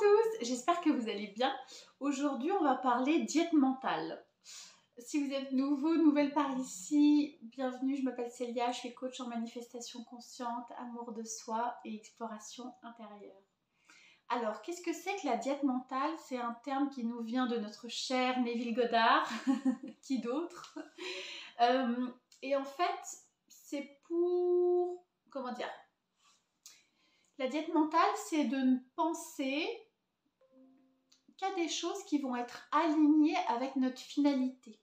tous, j'espère que vous allez bien. Aujourd'hui, on va parler diète mentale. Si vous êtes nouveau, nouvelle par ici, bienvenue, je m'appelle Célia, je suis coach en manifestation consciente, amour de soi et exploration intérieure. Alors, qu'est-ce que c'est que la diète mentale? C'est un terme qui nous vient de notre cher Neville Goddard, qui d'autre? Et en fait, c'est pour, comment dire, la diète mentale, c'est de ne penser qu'à des choses qui vont être alignées avec notre finalité.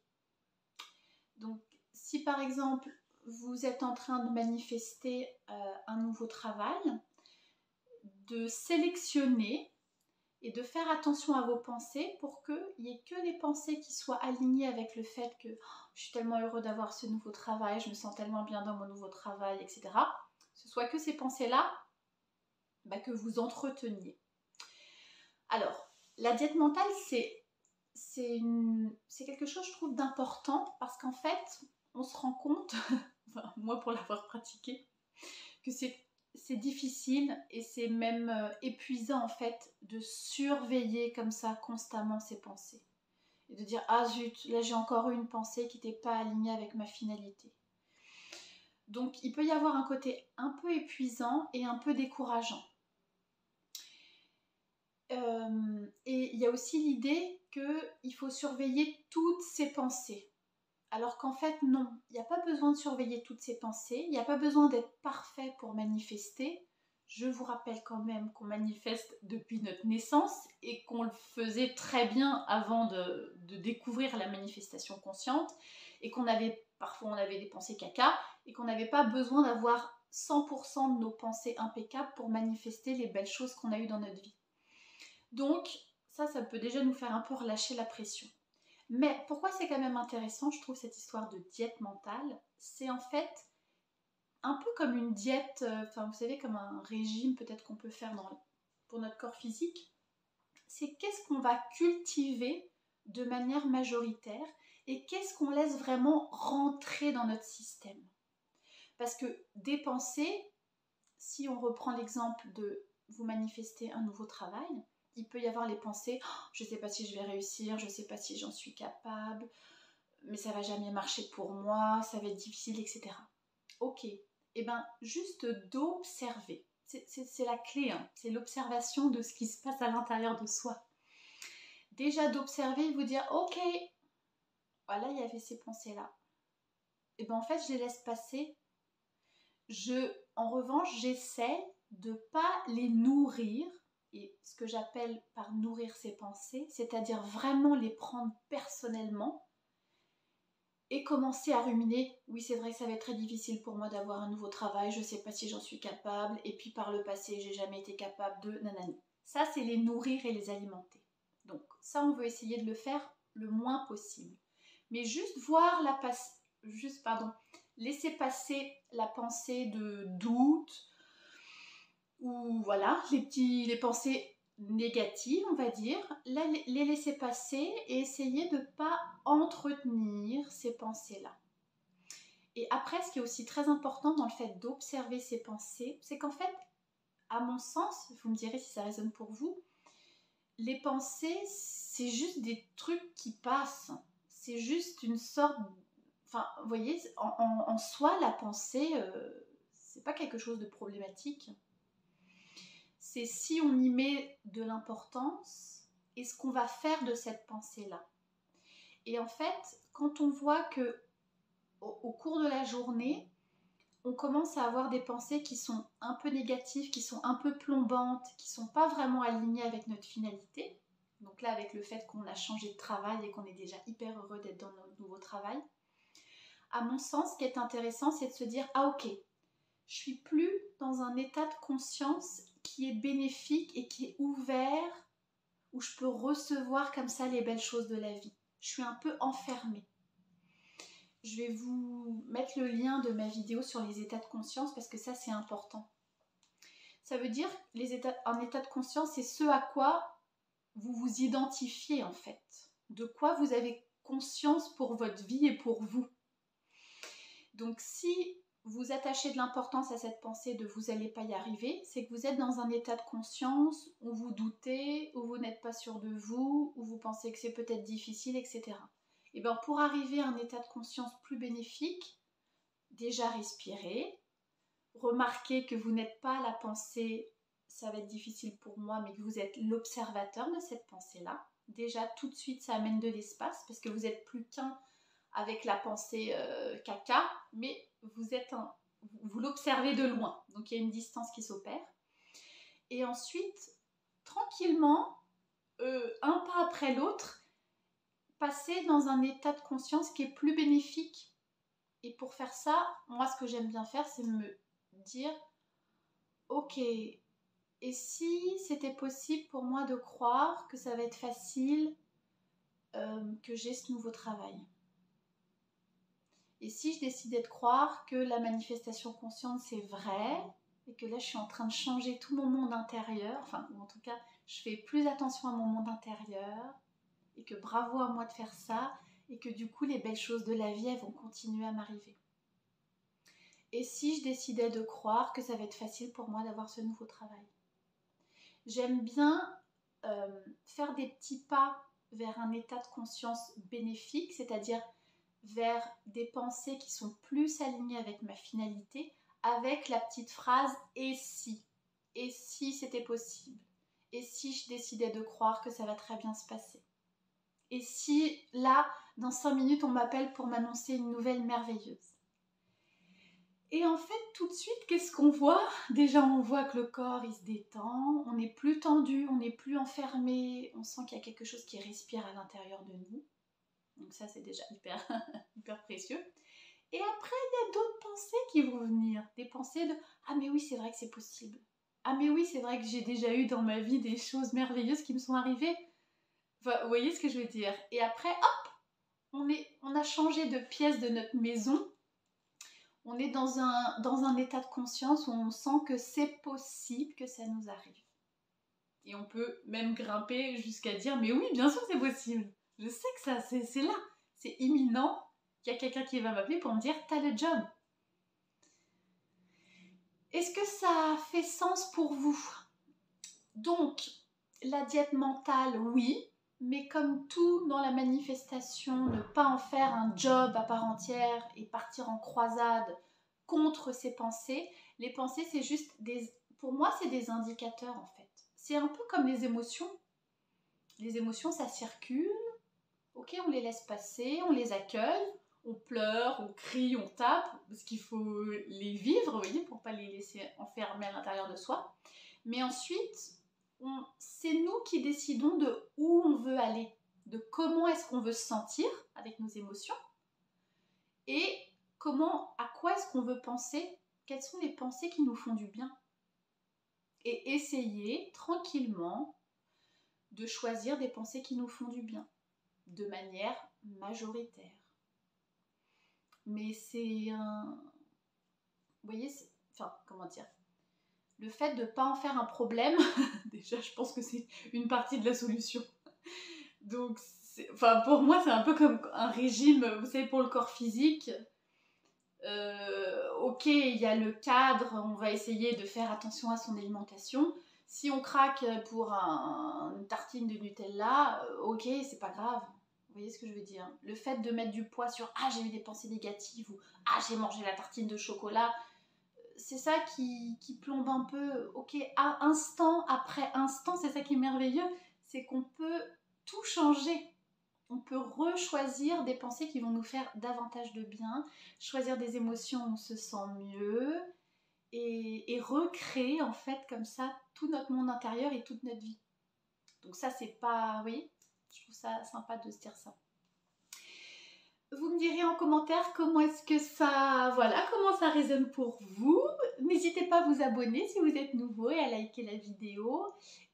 Donc, si par exemple, vous êtes en train de manifester un nouveau travail, de sélectionner et de faire attention à vos pensées pour qu'il n'y ait que les pensées qui soient alignées avec le fait que je suis tellement heureux d'avoir ce nouveau travail, je me sens tellement bien dans mon nouveau travail, etc. Ce soit que ces pensées-là que vous entreteniez. Alors, la diète mentale, c'est quelque chose, je trouve, d'important parce qu'en fait, on se rend compte, enfin, moi pour l'avoir pratiqué, que c'est difficile et c'est même épuisant en fait de surveiller comme ça constamment ses pensées. Et de dire, ah zut, là j'ai encore eu une pensée qui n'était pas alignée avec ma finalité. Donc il peut y avoir un côté un peu épuisant et un peu décourageant. Et il y a aussi l'idée qu'il faut surveiller toutes ses pensées. Alors qu'en fait, non, il n'y a pas besoin de surveiller toutes ses pensées, il n'y a pas besoin d'être parfait pour manifester. Je vous rappelle quand même qu'on manifeste depuis notre naissance et qu'on le faisait très bien avant de découvrir la manifestation consciente et parfois on avait des pensées caca et qu'on n'avait pas besoin d'avoir 100% de nos pensées impeccables pour manifester les belles choses qu'on a eues dans notre vie. Donc, ça peut déjà nous faire un peu relâcher la pression. Mais pourquoi c'est quand même intéressant, je trouve, cette histoire de diète mentale? C'est en fait un peu comme une diète, vous savez, comme un régime peut-être qu'on peut faire pour notre corps physique. C'est qu'est-ce qu'on va cultiver de manière majoritaire et qu'est-ce qu'on laisse vraiment rentrer dans notre système. Parce que des pensées, si on reprend l'exemple de vous manifester un nouveau travail, il peut y avoir les pensées, je ne sais pas si je vais réussir, je ne sais pas si j'en suis capable, mais ça va jamais marcher pour moi, ça va être difficile, etc. Ok, et bien juste d'observer, c'est la clé, hein. C'est l'observation de ce qui se passe à l'intérieur de soi. Déjà d'observer et vous dire, ok, voilà, il y avait ces pensées-là. Et bien en fait, je les laisse passer. En revanche, j'essaie de ne pas les nourrir. Et ce que j'appelle par nourrir ses pensées, c'est-à-dire vraiment les prendre personnellement et commencer à ruminer. Oui, c'est vrai que ça va être très difficile pour moi d'avoir un nouveau travail, je ne sais pas si j'en suis capable, et puis par le passé, j'ai jamais été capable de nanani. Ça, c'est les nourrir et les alimenter. Donc ça, on veut essayer de le faire le moins possible. Mais juste laisser passer la pensée de doute, ou voilà, les pensées négatives, on va dire, les laisser passer et essayer de ne pas entretenir ces pensées-là. Et après, ce qui est aussi très important dans le fait d'observer ces pensées, c'est qu'en fait, à mon sens, vous me direz si ça résonne pour vous, les pensées, c'est juste des trucs qui passent. C'est juste une sorte... Enfin, vous voyez, en soi, la pensée, c'est pas quelque chose de problématique. C'est si on y met de l'importance et ce qu'on va faire de cette pensée-là. Et en fait, quand on voit que au cours de la journée, on commence à avoir des pensées qui sont un peu négatives, qui sont un peu plombantes, qui ne sont pas vraiment alignées avec notre finalité. Donc là, avec le fait qu'on a changé de travail et qu'on est déjà hyper heureux d'être dans notre nouveau travail, à mon sens, ce qui est intéressant, c'est de se dire « Ah ok, je suis plus dans un état de conscience qui est bénéfique et qui est ouvert, où je peux recevoir comme ça les belles choses de la vie. Je suis un peu enfermée. » Je vais vous mettre le lien de ma vidéo sur les états de conscience parce que ça, c'est important. Ça veut dire un état de conscience, c'est ce à quoi vous vous identifiez en fait. De quoi vous avez conscience pour votre vie et pour vous. Donc si vous attachez de l'importance à cette pensée de vous n'allez pas y arriver, c'est que vous êtes dans un état de conscience où vous doutez, où pas sûr de vous, ou vous pensez que c'est peut-être difficile, etc. Et bien pour arriver à un état de conscience plus bénéfique, déjà respirez, remarquez que vous n'êtes pas la pensée « ça va être difficile pour moi », mais que vous êtes l'observateur de cette pensée-là. Déjà tout de suite ça amène de l'espace, parce que vous n'êtes plus qu'un avec la pensée caca, mais vous l'observez de loin, donc il y a une distance qui s'opère. Et ensuite, tranquillement, un pas après l'autre, passer dans un état de conscience qui est plus bénéfique. Et pour faire ça, moi ce que j'aime bien faire, c'est me dire « Ok, et si c'était possible pour moi de croire que ça va être facile, que j'ai ce nouveau travail ? Et si je décidais de croire que la manifestation consciente c'est vrai, et que là je suis en train de changer tout mon monde intérieur, enfin ou en tout cas je fais plus attention à mon monde intérieur, et que bravo à moi de faire ça, et que du coup les belles choses de la vie elles vont continuer à m'arriver. Et si je décidais de croire que ça va être facile pour moi d'avoir ce nouveau travail ? J'aime bien faire des petits pas vers un état de conscience bénéfique, c'est-à-dire vers des pensées qui sont plus alignées avec ma finalité, avec la petite phrase « et si ?» Et si c'était possible ? Et si je décidais de croire que ça va très bien se passer ? Et si là, dans 5 minutes, on m'appelle pour m'annoncer une nouvelle merveilleuse ? Et en fait, tout de suite, qu'est-ce qu'on voit ? Déjà, on voit que le corps, il se détend, on n'est plus tendu, on n'est plus enfermé, on sent qu'il y a quelque chose qui respire à l'intérieur de nous. Donc ça, c'est déjà hyper, hyper précieux. Et après, il y a d'autres pensées qui vont venir. Des pensées de « Ah mais oui, c'est vrai que c'est possible. Ah mais oui, c'est vrai que j'ai déjà eu dans ma vie des choses merveilleuses qui me sont arrivées. » Enfin, vous voyez ce que je veux dire ? Et après, hop, on a changé de pièce de notre maison. On est dans un état de conscience où on sent que c'est possible que ça nous arrive. Et on peut même grimper jusqu'à dire « Mais oui, bien sûr c'est possible. Je sais que ça, c'est là. C'est imminent. Il y a quelqu'un qui va m'appeler pour me dire « T'as le job. » Est-ce que ça fait sens pour vous ? Donc, la diète mentale, oui. Mais comme tout dans la manifestation, ne pas en faire un job à part entière et partir en croisade contre ses pensées. Les pensées, c'est juste pour moi, c'est des indicateurs en fait. C'est un peu comme les émotions. Les émotions, ça circule. Ok, on les laisse passer, on les accueille, on pleure, on crie, on tape, parce qu'il faut les vivre, vous voyez, pour pas les laisser enfermer à l'intérieur de soi. Mais ensuite, c'est nous qui décidons de où on veut aller, de comment est-ce qu'on veut se sentir avec nos émotions, et à quoi est-ce qu'on veut penser, quelles sont les pensées qui nous font du bien. Et essayer tranquillement de choisir des pensées qui nous font du bien, de manière majoritaire. Mais c'est un... Vous voyez, enfin, comment dire ? Le fait de ne pas en faire un problème, déjà, je pense que c'est une partie de la solution. Donc, pour moi, c'est un peu comme un régime, vous savez, pour le corps physique. Ok, il y a le cadre, on va essayer de faire attention à son alimentation. Si on craque pour une tartine de Nutella, ok, c'est pas grave. Vous voyez ce que je veux dire ? Le fait de mettre du poids sur « Ah, j'ai eu des pensées négatives » ou « Ah, j'ai mangé la tartine de chocolat », c'est ça qui plombe un peu. Ok, à instant après instant, c'est ça qui est merveilleux, c'est qu'on peut tout changer. On peut rechoisir des pensées qui vont nous faire davantage de bien, choisir des émotions où on se sent mieux et recréer en fait comme ça tout notre monde intérieur et toute notre vie. Donc ça c'est pas... Oui, je trouve ça sympa de se dire ça. Vous me direz en commentaire comment est-ce que ça... Voilà, comment ça résonne pour vous. N'hésitez pas à vous abonner si vous êtes nouveau et à liker la vidéo.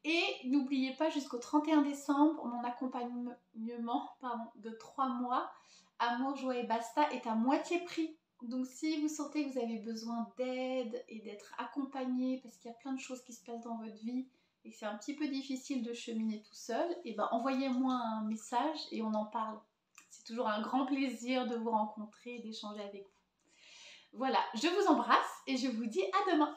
Et n'oubliez pas jusqu'au 31 décembre, mon accompagnement de 3 mois, Amour, Joie et Basta est à moitié prix. Donc si vous sentez que vous avez besoin d'aide et d'être accompagné parce qu'il y a plein de choses qui se passent dans votre vie et que c'est un petit peu difficile de cheminer tout seul, et ben envoyez-moi un message et on en parle. C'est toujours un grand plaisir de vous rencontrer et d'échanger avec vous. Voilà, je vous embrasse et je vous dis à demain.